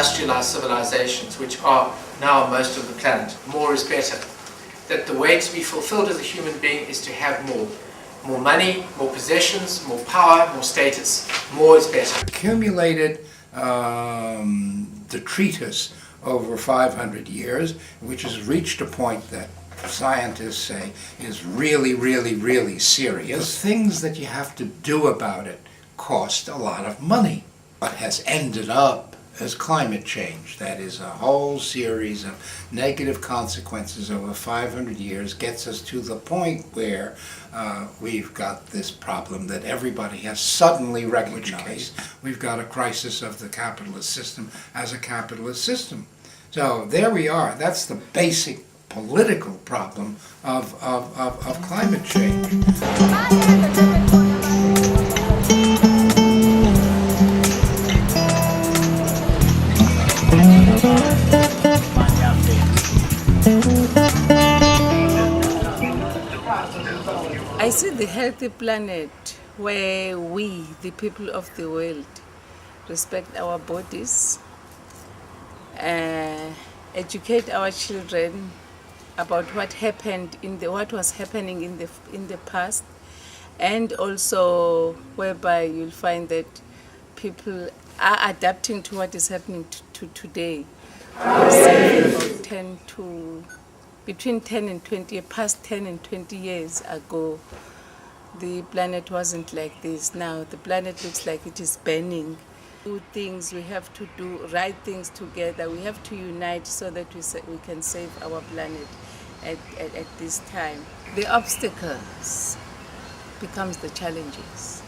industrialized civilizations, which are now most of the planet. More is better. That the way to be fulfilled as a human being is to have more. More money, more possessions, more power, more status. More is better. Accumulated detritus over 500 years, which has reached a point that scientists say is really, really, really serious. The things that you have to do about it cost a lot of money. What has ended up as climate change, that is a whole series of negative consequences over 500 years, gets us to the point where we've got this problem that everybody has suddenly recognized. We've got a crisis of the capitalist system as a capitalist system. So there we are. That's the basic political problem of climate change. I see the healthy planet where we, the people of the world, respect our bodies, educate our children about what was happening in the past, and also whereby you'll find that people are adapting to what is happening to today. Between 10 and 20, past 10 and 20 years ago, the planet wasn't like this. Now the planet looks like it is burning. Do things, we have to do right things together. We have to unite so that we can save our planet at this time. The obstacles becomes the challenges.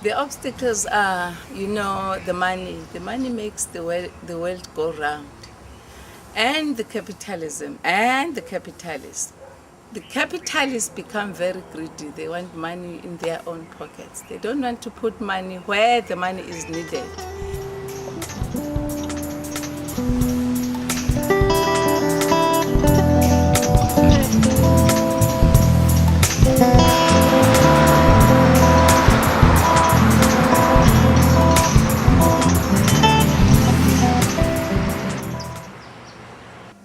The obstacles are, the money. The money makes the world go round. And the capitalism and the capitalists. The capitalists become very greedy. They want money in their own pockets. They don't want to put money where the money is needed.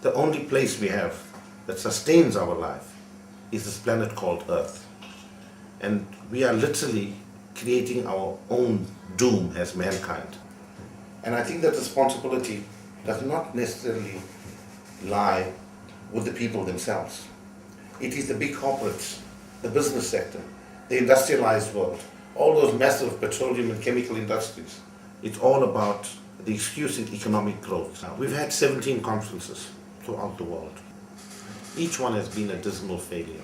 The only place we have that sustains our life is this planet called Earth. And we are literally creating our own doom as mankind. And I think that responsibility does not necessarily lie with the people themselves. It is the big corporates, the business sector, the industrialized world, all those massive petroleum and chemical industries. It's all about the excuse in economic growth. We've had 17 conferences throughout the world. Each one has been a dismal failure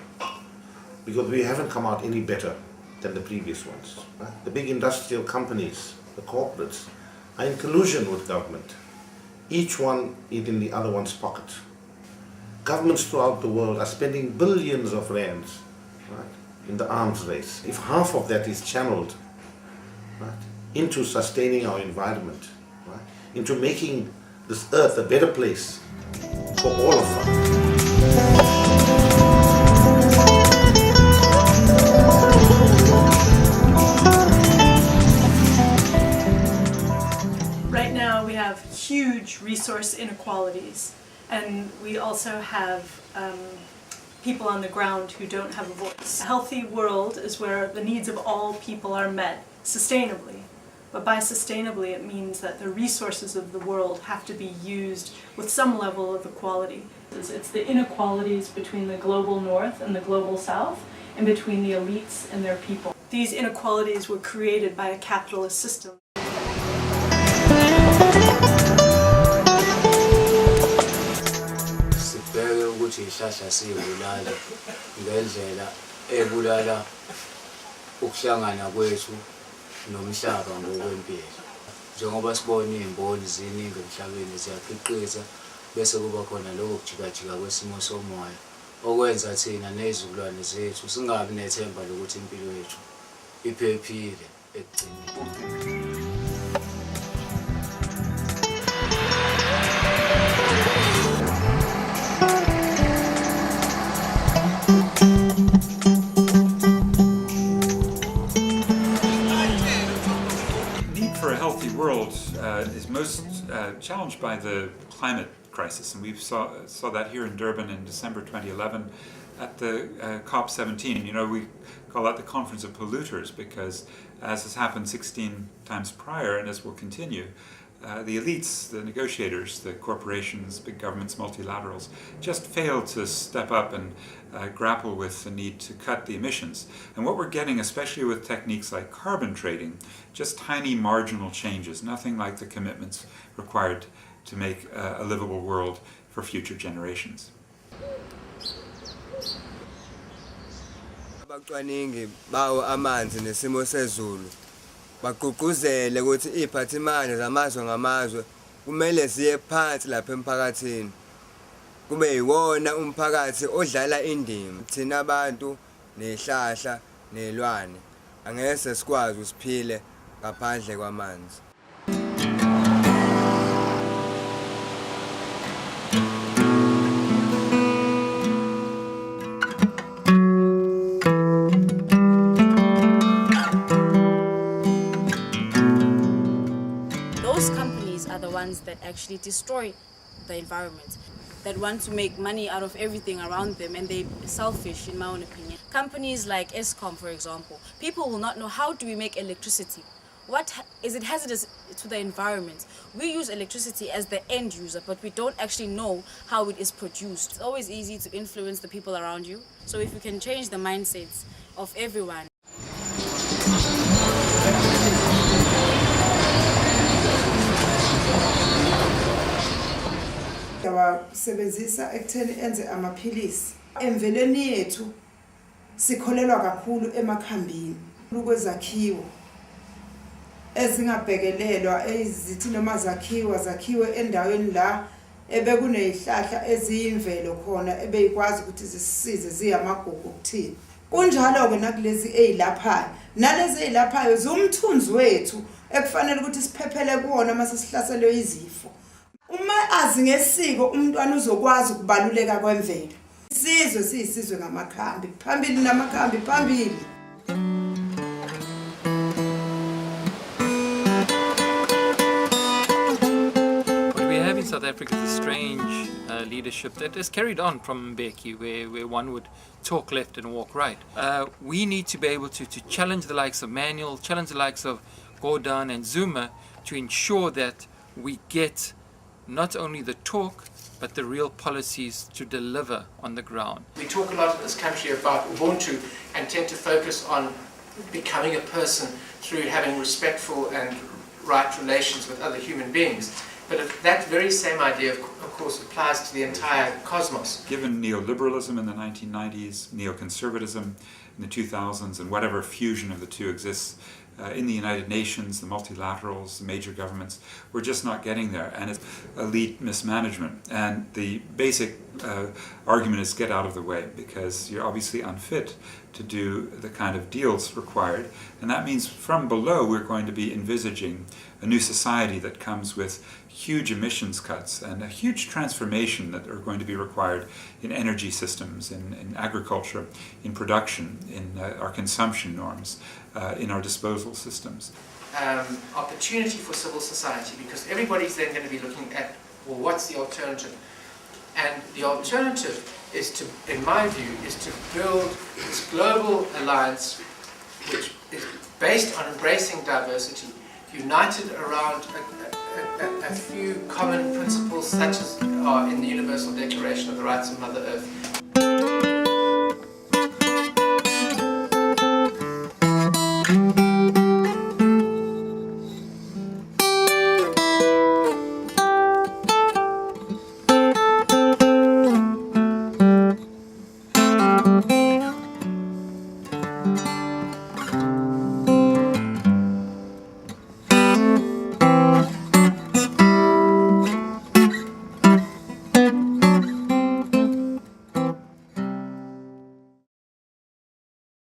because we haven't come out any better than the previous ones. The big industrial companies, the corporates, are in collusion with government. Each one is in the other one's pocket. Governments throughout the world are spending billions of rands in the arms race. If half of that is channeled into sustaining our environment, into making this earth a better place for all of us. Right now we have huge resource inequalities, and we also have people on the ground who don't have a voice. A healthy world is where the needs of all people are met sustainably. But by sustainably, it means that the resources of the world have to be used with some level of equality. It's the inequalities between the global north and the global south, and between the elites and their people. These inequalities were created by a capitalist system. Sibheke ukuthi isihlahla siyibulala ngendlela ebulala ukuhlangana kwethu nomhlaba ngokwempilo. Njengoba sibona izimboni ziningi emhlabeni ziyakhiqiza bese kuba khona lokho kujikajika kwesimo somoya okwenza thina nezizukulwane zethu singabi nethemba lokuthi impilo yethu iphephile ekugcineni. World is most challenged by the climate crisis, and we saw that here in Durban in December 2011 at the COP17. You know, we call that the Conference of Polluters because, as has happened 16 times prior and as will continue, the elites, the negotiators, the corporations, big governments, multilaterals, just failed to step up and grapple with the need to cut the emissions. And what we're getting, especially with techniques like carbon trading, just tiny marginal changes, nothing like the commitments required to make a livable world for future generations. Abacwaningi bawo amanzi nesimo sezulu bagqugquzele ukuthi iy'phathimandla zamazwe ngamazwe kumele ziye phansi lapha emphakathini, kube yiwona umphakathi odlala indima. Thina abantu nehlahla nelwane angeke sikwazi usiphile ngaphandle kwamanzi. Those companies are the ones that actually destroy the environment, that want to make money out of everything around them, and they're selfish, in my own opinion. Companies like Eskom, for example, people will not know how do we make electricity. Is it hazardous to the environment? We use electricity as the end user, but we don't actually know how it is produced. It's always easy to influence the people around you. So if you can change the mindsets of everyone. Sebenzisa ekutheni enze amaphilisi. Emveleni yethu sikholelwa kakhulu emakhambini ukwezakhiwo ezingabhekelelwa ezithi noma zakhiwe endaweni la ebekunezihlahla eziyimvelo khona ebeyikwazi ukuthi zisisize ziyamagugu kuthini. Kunjalo ke nakulezi ezilaphayo nalezi ezilaphayo zumthunzi wethu ekufanele ukuthi siphephele kuona mase sihlaselwe izifo. Uma azi ngesiko umntwana uzokwazi ukubaluleka kwemvelo. Isizwe siyisizwe ngamakhambi phambili namakhambi phambili. What we have in South Africa is a strange leadership that is carried on from Mbeki, where one would talk left and walk right. We need to be able to challenge the likes of Manuel, challenge the likes of Gordon and Zuma to ensure that we get not only the talk, but the real policies to deliver on the ground. We talk a lot in this country about Ubuntu and tend to focus on becoming a person through having respectful and right relations with other human beings. But that very same idea, of course, applies to the entire cosmos. Given neoliberalism in the 1990s, neoconservatism in the 2000s, and whatever fusion of the two exists in the United Nations, the multilaterals, the major governments, we're just not getting there, and it's elite mismanagement. And the basic argument is get out of the way, because you're obviously unfit to do the kind of deals required, and that means from below we're going to be envisaging a new society that comes with huge emissions cuts and a huge transformation that are going to be required in energy systems, in agriculture, in production, in our consumption norms, in our disposal systems. Opportunity for civil society, because everybody's then going to be looking at, well, what's the alternative? And the alternative is to, in my view, is to build this global alliance which is based on embracing diversity, united around a few common principles such as are in the Universal Declaration of the Rights of Mother Earth.